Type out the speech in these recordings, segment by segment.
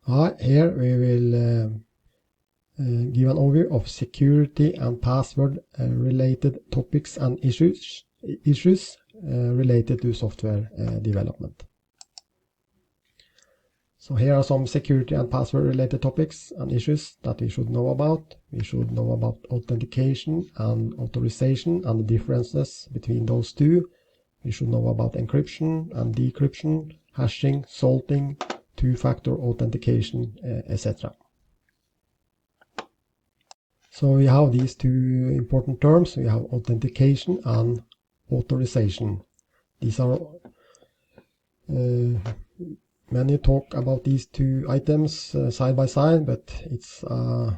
Here we will give an overview of security and password related topics and issues related to software development. So here are some security and password related topics and issues that we should know about. We should know about authentication and authorization and the differences between those two. We should know about encryption and decryption, hashing, salting, two-factor authentication, etc. So we have these two important terms. We have authentication and authorization. These are many talk about these two items side by side, but it's an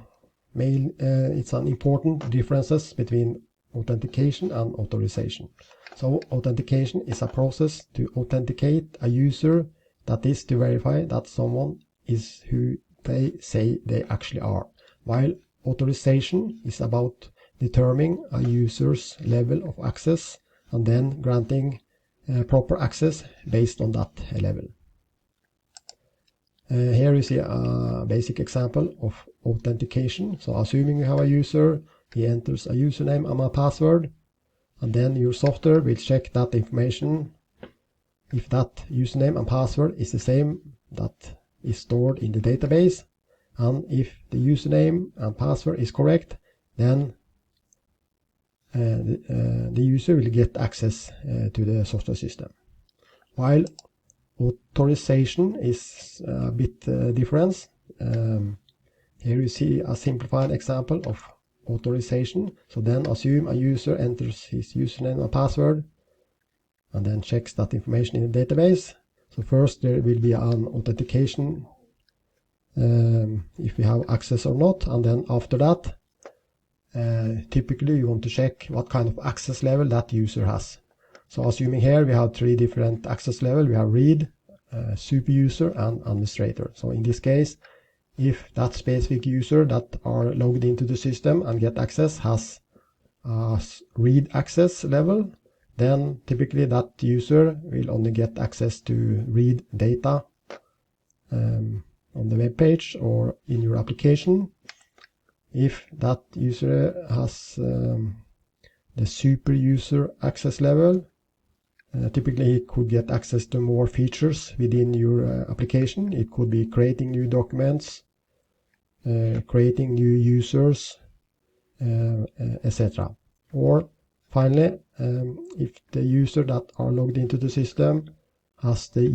important differences between authentication and authorization. So authentication is a process to authenticate a user, that is to verify that someone is who they say they actually are, while authorization is about determining a user's level of access and then granting proper access based on that level. Here you see a basic example of authentication. So assuming you have a user, he enters a username and a password, and then your software will check that information, if that username and password is the same that is stored in the database, and if the username and password is correct, then the user will get access to the software system. While authorization is a bit different. Here you see a simplified example of authorization. So then assume a user enters his username and password and then checks that information in the database. So first there will be an authentication if we have access or not, and then after that typically you want to check what kind of access level that user has. So assuming here we have three different access levels. We have read, super user and administrator. So in this case, if that specific user that are logged into the system and get access has a read access level, then typically that user will only get access to read data on the web page or in your application. If that user has the super user access level, typically he could get access to more features within your application. It could be creating new documents, creating new users, etc. Or finally, if the user that are logged into the system has the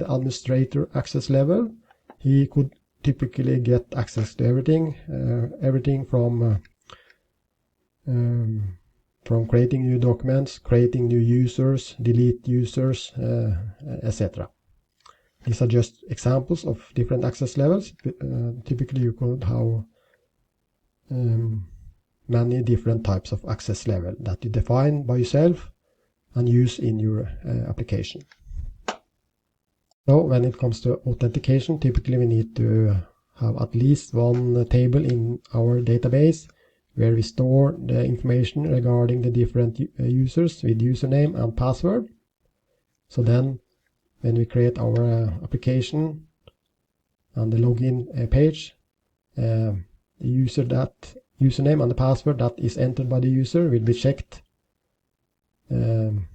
administrator access level, he could typically get access to everything from creating new documents, creating new users, delete users, etc. These are just examples of different access levels. Typically you could have many different types of access level that you define by yourself and use in your application. So when it comes to authentication, typically we need to have at least one table in our database where we store the information regarding the different users with username and password. So then when we create our application and the login page, the username and the password that is entered by the user will be checked and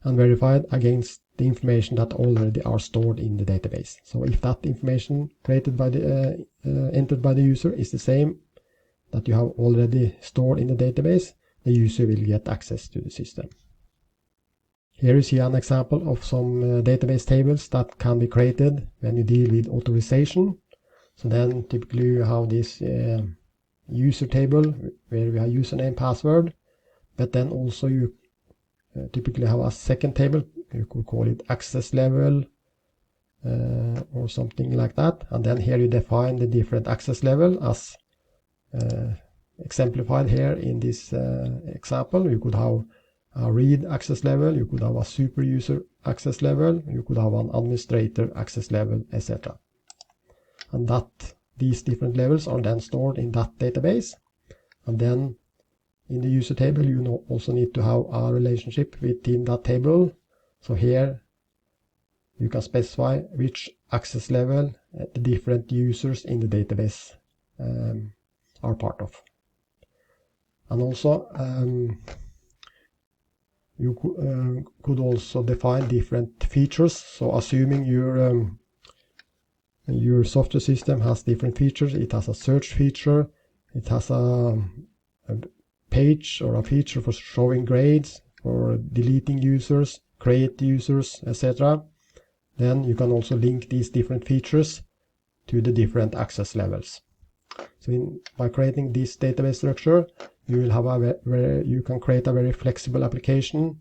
verified against the information that already are stored in the database. So if that information created by the entered by the user is the same that you have already stored in the database, the user will get access to the system. Here you see an example of some database tables that can be created when you deal with authorization. So then typically you have this user table where we have username, password, but then also you typically have a second table. You could call it access level or something like that. And then here you define the different access level as exemplified here in this example. You could have a read access level, you could have a super user access level, you could have an administrator access level, etc. And that these different levels are then stored in that database. And then in the user table you also need to have a relationship within that table. So here you can specify which access level the different users in the database are part of. And also you could also define different features. So assuming your software system has different features, it has a search feature, it has a page or a feature for showing grades, or deleting users, create users, etc. Then you can also link these different features to the different access levels. So by creating this database structure, you will have you can create a very flexible application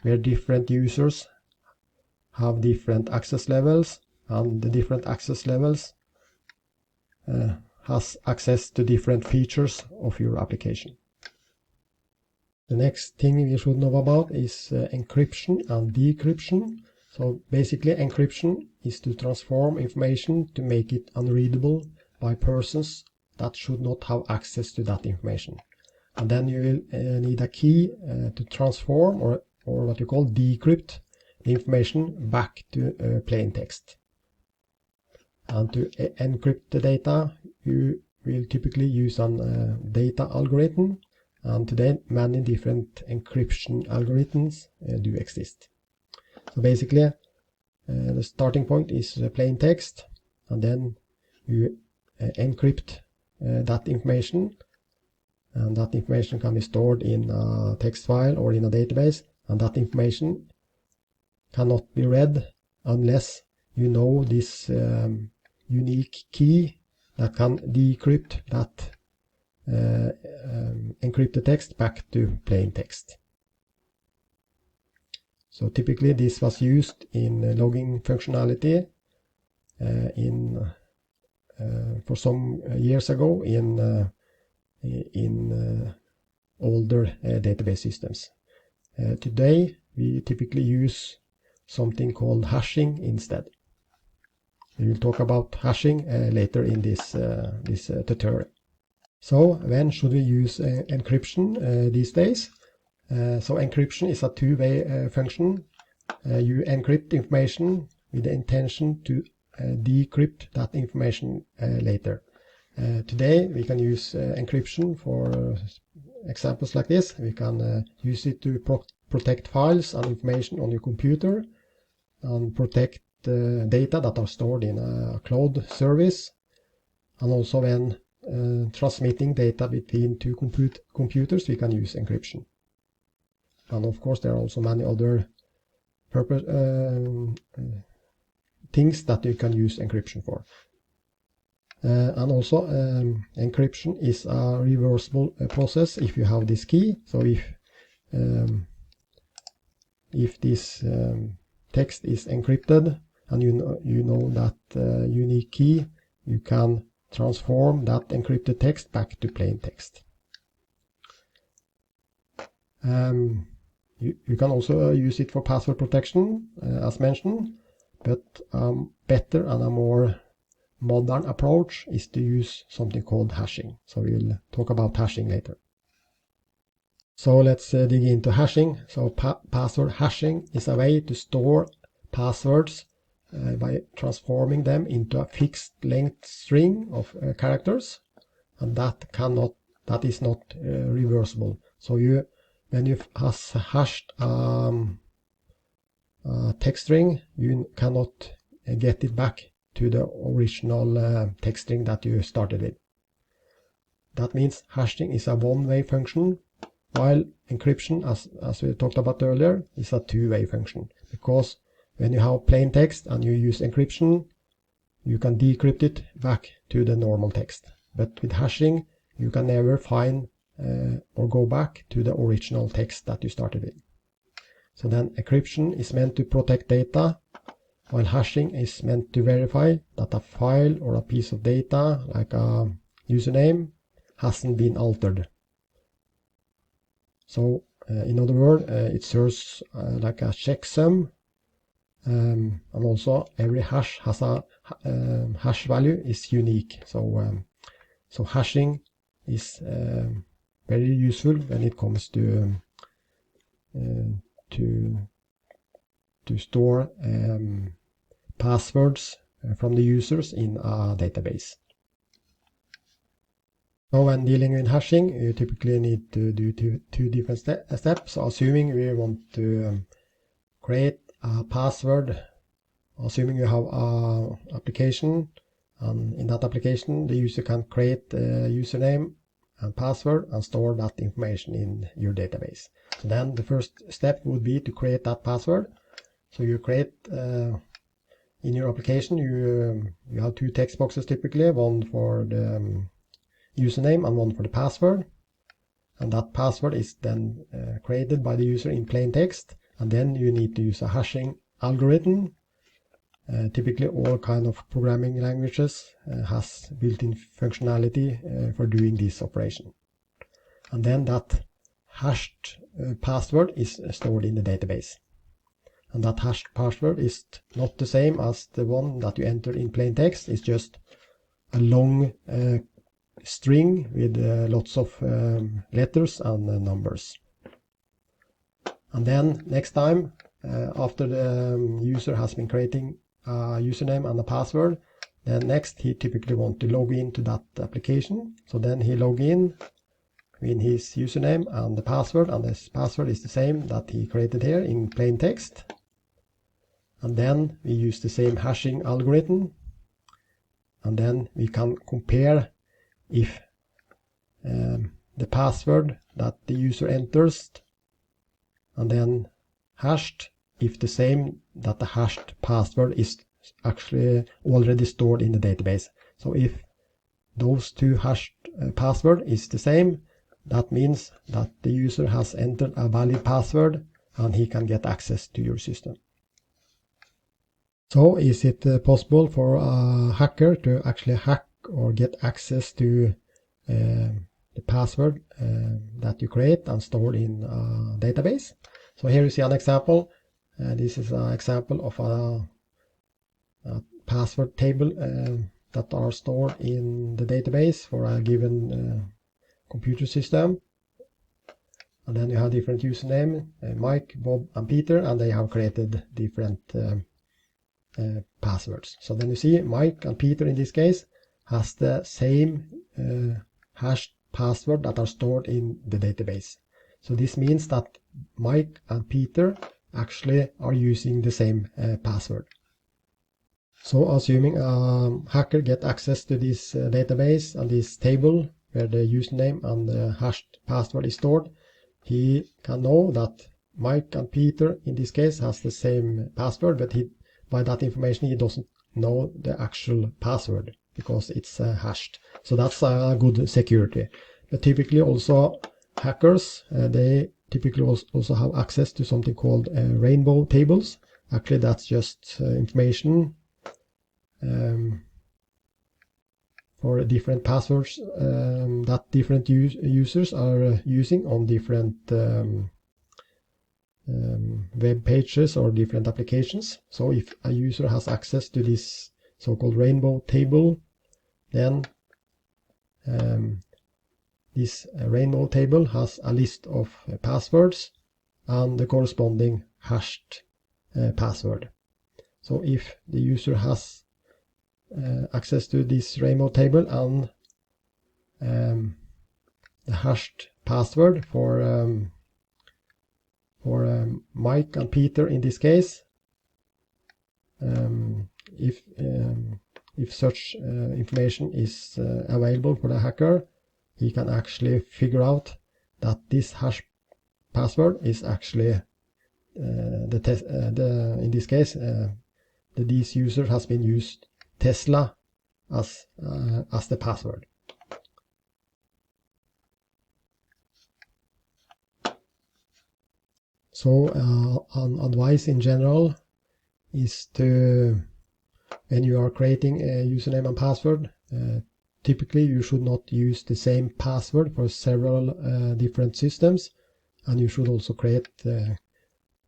where different users have different access levels, and the different access levels has access to different features of your application. The next thing we should know about is encryption and decryption. So basically, encryption is to transform information to make it unreadable by persons that should not have access to that information. And then you will need a key to transform, or what you call decrypt, the information back to plain text. And to encrypt the data, you will typically use a data algorithm. And today, many different encryption algorithms do exist. So basically, the starting point is plain text, and then you encrypt that information, and that information can be stored in a text file or in a database, and that information cannot be read unless you know this unique key that can decrypt that encrypted text back to plain text. So typically this was used in logging functionality for some years ago in older database systems. Today we typically use something called hashing instead. We will talk about hashing later in this tutorial. So when should we use encryption these days? So encryption is a two-way function. You encrypt information with the intention to decrypt that information later. Today we can use encryption for examples like this. We can use it to protect files and information on your computer, and protect data that are stored in a cloud service, and also when transmitting data between two computers, we can use encryption. And of course, there are also many other things that you can use encryption for. And also, encryption is a reversible process if you have this key. So if this text is encrypted and you know that unique key, you can transform that encrypted text back to plain text. You can also use it for password protection, as mentioned, but better and a more modern approach is to use something called hashing. So we'll talk about hashing later. So let's dig into hashing. So password hashing is a way to store passwords by transforming them into a fixed length string of characters, and that is not reversible. So when you have hashed a text string, you cannot get it back to the original text string that you started with. That means hashing is a one-way function, while encryption, as we talked about earlier, is a two-way function. Because when you have plain text and you use encryption, you can decrypt it back to the normal text. But with hashing, you can never find or go back to the original text that you started with. So then encryption is meant to protect data, while hashing is meant to verify that a file or a piece of data, like a username, hasn't been altered. So in other words, it serves like a checksum, and also every hash has a hash value is unique. So hashing is very useful when it comes to store passwords from the users in a database. So when dealing with hashing, you typically need to do two different steps. So assuming we want to create a password, assuming you have an application, and in that application the user can create a username and password and store that information in your database. So then the first step would be to create that password. So you create in your application, you have two text boxes typically, one for the username and one for the password, and that password is then created by the user in plain text, and then you need to use a hashing algorithm. Typically all kind of programming languages has built-in functionality for doing this operation, and then that hashed password is stored in the database. And that hashed password is not the same as the one that you enter in plain text. It's just a long string with lots of letters and numbers. And then next time, after the user has been creating a username and a password, then next he typically wants to log into that application. So then he log in with his username and the password, and this password is the same that he created here in plain text. And then we use the same hashing algorithm, and then we can compare if the password that the user enters and then hashed, if the same that the hashed password is actually already stored in the database. So if those two hashed password is the same, that means that the user has entered a valid password and he can get access to your system. So is it possible for a hacker to actually hack or get access to the password that you create and store in a database? So here you see an example. This is an example of a password table that are stored in the database for a given computer system. And then you have different username, Mike, Bob, and Peter, and they have created different passwords. So then you see Mike and Peter in this case has the same hashed password that are stored in the database. So this means that Mike and Peter actually are using the same password. So assuming a hacker get access to this database and this table where the username and the hashed password is stored, he can know that Mike and Peter in this case has the same password, but by that information he doesn't know the actual password because it's hashed. So that's a good security. But typically also hackers, they typically also have access to something called rainbow tables. Actually that's just information for different passwords that different users are using on different web pages or different applications. So if a user has access to this so-called rainbow table, then this rainbow table has a list of passwords and the corresponding hashed password. So if the user has access to this rainbow table and the hashed password for Mike and Peter in this case, if such information is available for the hacker, he can actually figure out that this hash password is actually in this case this user has been used Tesla as the password. So an advice in general is to, when you are creating a username and password, typically you should not use the same password for several different systems, and you should also create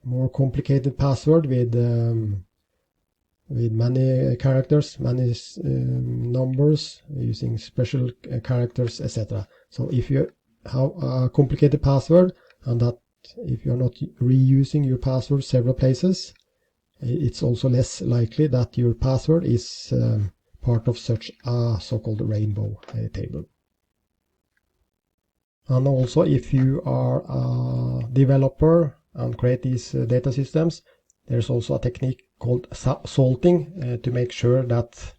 more complicated password with many characters, many numbers, using special characters, etc. So if you have a complicated password and that if you're not reusing your password several places, it's also less likely that your password is part of such a so-called rainbow table. And also, if you are a developer and create these data systems, there's also a technique called salting to make sure that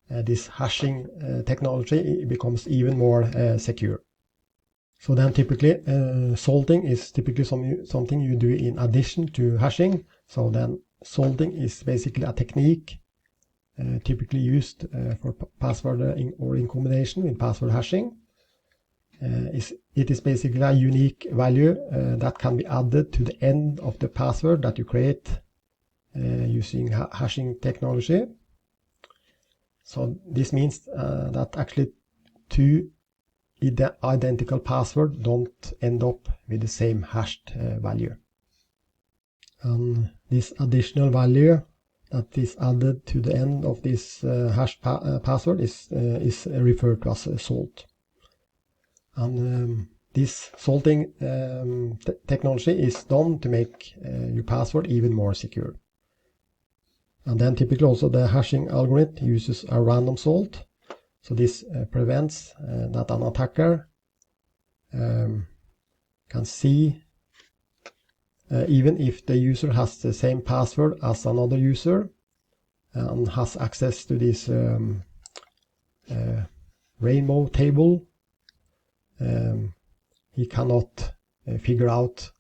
this hashing technology becomes even more secure. So then typically salting is typically something you do in addition to hashing. So then salting is basically a technique typically used for password or in combination with password hashing. It is basically a unique value that can be added to the end of the password that you create using hashing technology. So this means that actually two identical passwords don't end up with the same hashed value. And this additional value that is added to the end of this hashed password is referred to as salt. And this salting technology is done to make your password even more secure. And then typically also the hashing algorithm uses a random salt. So this prevents that an attacker can see even if the user has the same password as another user and has access to this rainbow table, he cannot figure out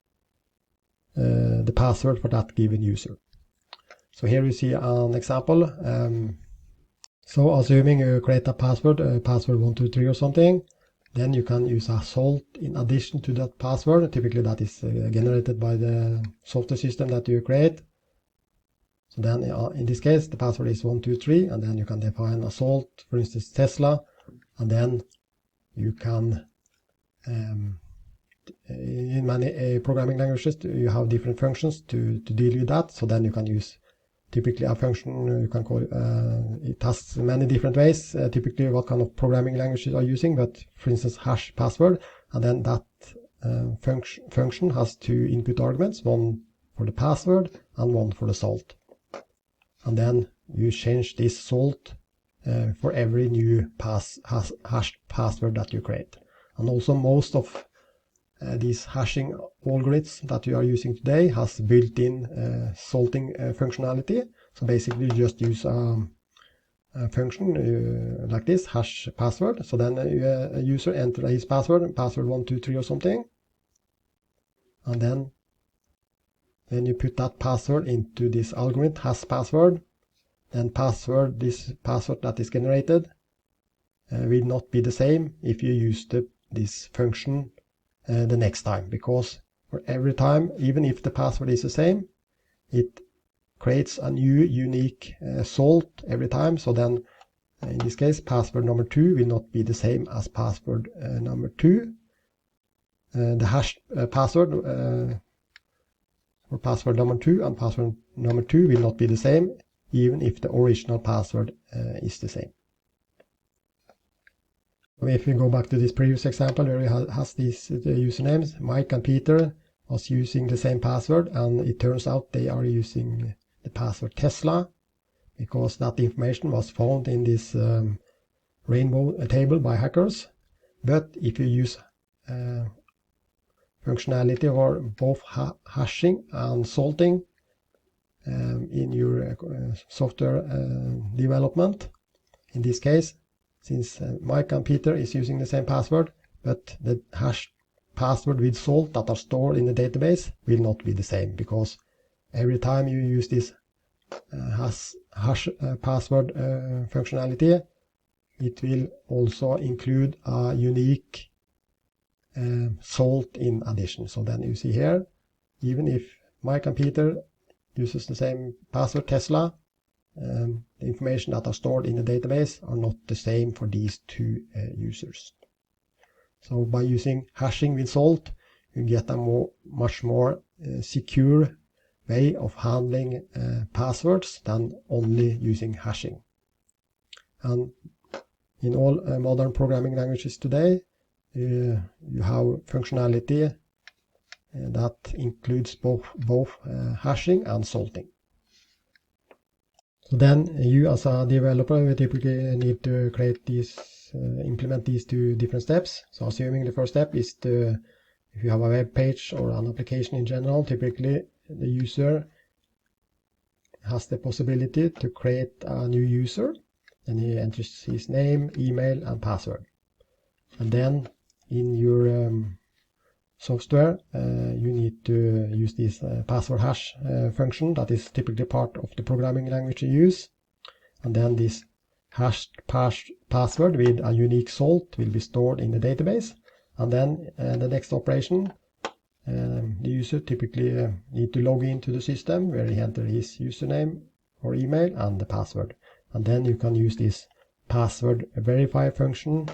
the password for that given user. So here you see an example. So assuming you create a password 123 or something, then you can use a salt in addition to that password. Typically that is generated by the software system that you create. So then in this case the password is 123, and then you can define a salt, for instance Tesla, and then you can in many programming languages you have different functions to deal with that. So then you can use typically a function, you can call it has many different ways, typically what kind of programming languages are using, but for instance hash password, and then that function has two input arguments, one for the password and one for the salt. And then you change this salt for every new hashed password that you create. And also most of these hashing algorithms that you are using today has built-in salting functionality. So basically you just use a function like this, hash password. So then a user enter his password 123 or something, and then when you put that password into this algorithm hash password, then this password that is generated will not be the same if you use this function the next time, because for every time, even if the password is the same, it creates a new unique salt every time. So then in this case password number 2 will not be the same as password number 2. The hash password for password number 2 and password number 2 will not be the same even if the original password is the same. If we go back to this previous example where we has these usernames, Mike and Peter was using the same password, and it turns out they are using the password Tesla because that information was found in this rainbow table by hackers. But if you use functionality for both hashing and salting in your software development, in this case, since Mike and Peter is using the same password, but the hash password with salt that are stored in the database will not be the same, because every time you use this hash password functionality, it will also include a unique salt in addition. So then you see here, even if Mike and Peter uses the same password Tesla, the information that are stored in the database are not the same for these two users. So by using hashing with salt, you get a much more secure way of handling passwords than only using hashing. And in all modern programming languages today, you have functionality that includes both hashing and salting. So then you as a developer will typically need to create these, implement these two different steps. So assuming the first step is to, if you have a web page or an application in general, typically the user has the possibility to create a new user, and he enters his name, email, and password. And then in your software, you need to use this password hash function that is typically part of the programming language you use. And then this hashed password with a unique salt will be stored in the database. And then the next operation, the user typically need to log into the system where he enters his username or email and the password. And then you can use this password verify function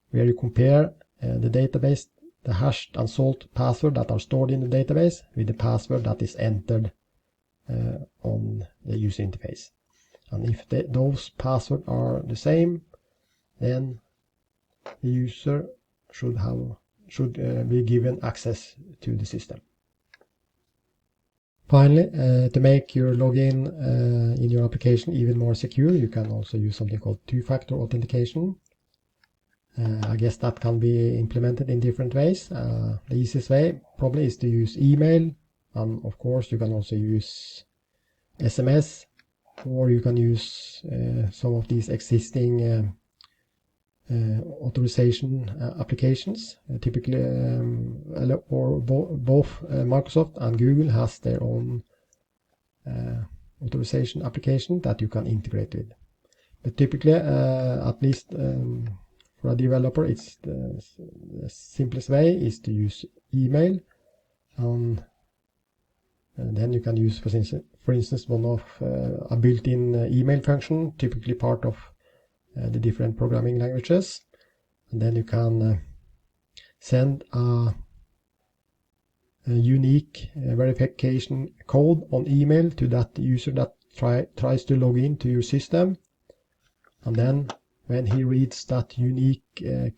where you compare the database, the hashed and salt password that are stored in the database with the password that is entered on the user interface. And if those passwords are the same, then the user should be given access to the system. Finally, to make your login in your application even more secure, you can also use something called two-factor authentication. I guess that can be implemented in different ways. The easiest way probably is to use email, and of course you can also use SMS, or you can use some of these existing authorization applications. Typically, both Microsoft and Google has their own authorization application that you can integrate with. But typically, at least for a developer, it's the simplest way is to use email, and then you can use, for instance, one of a built-in email function, typically part of the different programming languages, and then you can send a unique verification code on email to that user that tries to log into your system, and then when he reads that unique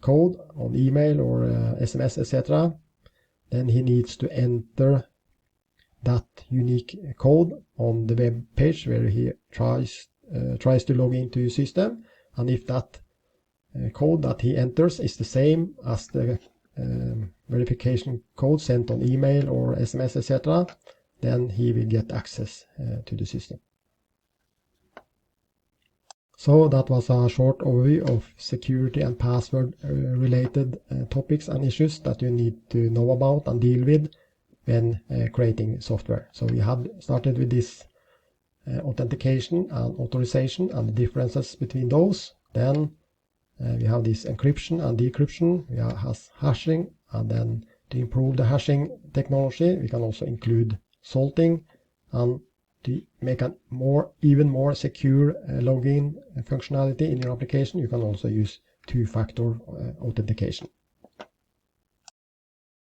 code on email or SMS, etc., then he needs to enter that unique code on the web page where he tries to log into your system. And if that code that he enters is the same as the verification code sent on email or SMS, etc., then he will get access to the system. So that was a short overview of security and password related topics and issues that you need to know about and deal with when creating software. So we have started with this authentication and authorization and the differences between those. Then we have this encryption and decryption. We have hashing, and then to improve the hashing technology, we can also include salting, and to make a even more secure login functionality in your application, you can also use two-factor authentication.